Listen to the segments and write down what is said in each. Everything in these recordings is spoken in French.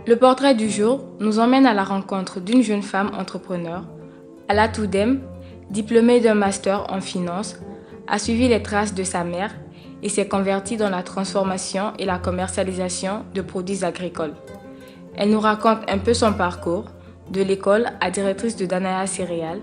Le portrait du jour nous emmène à la rencontre d'une jeune femme entrepreneur. Alatou Deme, diplômée d'un master en finance, a suivi les traces de sa mère et s'est convertie dans la transformation et la commercialisation de produits agricoles. Elle nous raconte un peu son parcours, de l'école à directrice de Danaya Céréales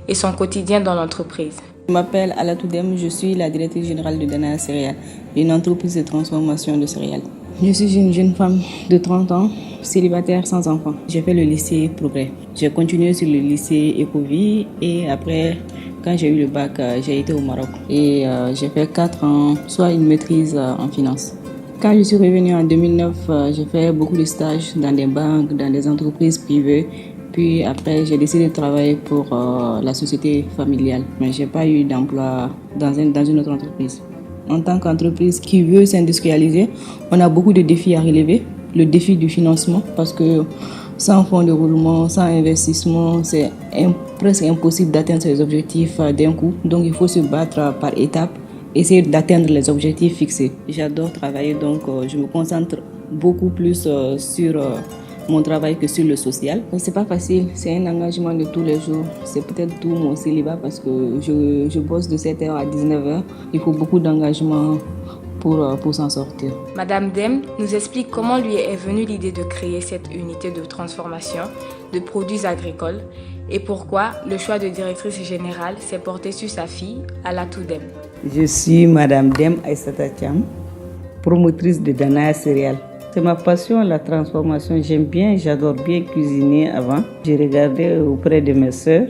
et son quotidien dans l'entreprise. Je m'appelle Alatou Deme, je suis la directrice générale de Danaya Céréales, une entreprise de transformation de céréales. Je suis une jeune femme de 30 ans, célibataire sans enfant. J'ai fait le lycée Progrès. J'ai continué sur le lycée Ecovie et après, quand j'ai eu le bac, j'ai été au Maroc. Et j'ai fait 4 ans, soit une maîtrise en finance. Quand je suis revenue en 2009, j'ai fait beaucoup de stages dans des banques, dans des entreprises privées. Puis après, j'ai décidé de travailler pour la société familiale. Mais je n'ai pas eu d'emploi dans une autre entreprise. En tant qu'entreprise qui veut s'industrialiser, on a beaucoup de défis à relever. Le défi du financement, parce que sans fonds de roulement, sans investissement, c'est presque impossible d'atteindre ses objectifs d'un coup. Donc il faut se battre par étapes, essayer d'atteindre les objectifs fixés. J'adore travailler, donc je me concentre beaucoup plus sur mon travail que sur le social. C'est pas facile, c'est un engagement de tous les jours. C'est peut-être tout mon célibat parce que je bosse de 7h à 19h. Il faut beaucoup d'engagement pour s'en sortir. Madame Deme nous explique comment lui est venue l'idée de créer cette unité de transformation de produits agricoles et pourquoi le choix de directrice générale s'est porté sur sa fille, Alatou Deme. Je suis Madame Deme Aïssata Thiam, promotrice de Danaya Céréales. C'est ma passion, la transformation. J'adore bien cuisiner avant. Je regardais auprès de mes sœurs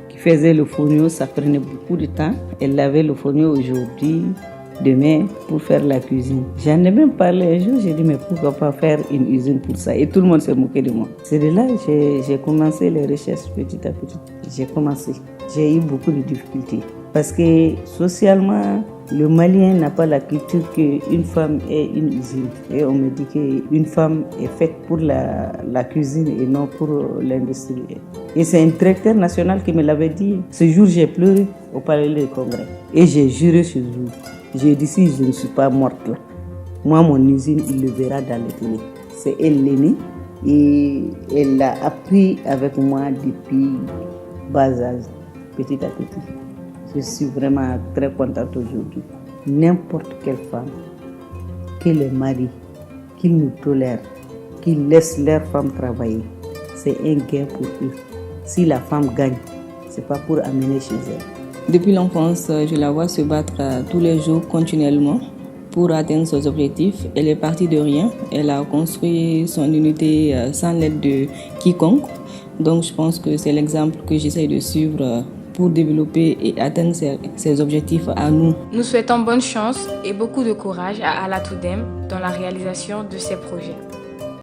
qui faisaient le fonio, ça prenait beaucoup de temps. Elles lavaient le fonio aujourd'hui, demain, pour faire la cuisine. J'en ai même parlé un jour, j'ai dit mais pourquoi pas faire une usine pour ça. Et tout le monde s'est moqué de moi. C'est de là que j'ai commencé les recherches petit à petit. J'ai eu beaucoup de difficultés. Parce que socialement, le Malien n'a pas la culture qu'une femme ait une usine. Et on me dit qu'une femme est faite pour la cuisine et non pour l'industrie. Et c'est un directeur national qui me l'avait dit. Ce jour, j'ai pleuré au palais du Congrès. Et j'ai juré ce jour. J'ai dit si je ne suis pas morte là, moi, mon usine, il le verra dans les télé. C'est elle l'aînée et elle l'a appris avec moi depuis bas âge, petit à petit. Je suis vraiment très contente aujourd'hui. N'importe quelle femme, que les maris, qu'ils nous tolèrent, qu'ils laissent leurs femmes travailler, c'est un gain pour eux. Si la femme gagne, c'est pas pour amener chez elle. Depuis l'enfance, je la vois se battre tous les jours continuellement pour atteindre ses objectifs. Elle est partie de rien. Elle a construit son unité sans l'aide de quiconque. Donc je pense que c'est l'exemple que j'essaie de suivre pour développer et atteindre ses objectifs à nous. Nous souhaitons bonne chance et beaucoup de courage à Alatou Deme dans la réalisation de ses projets.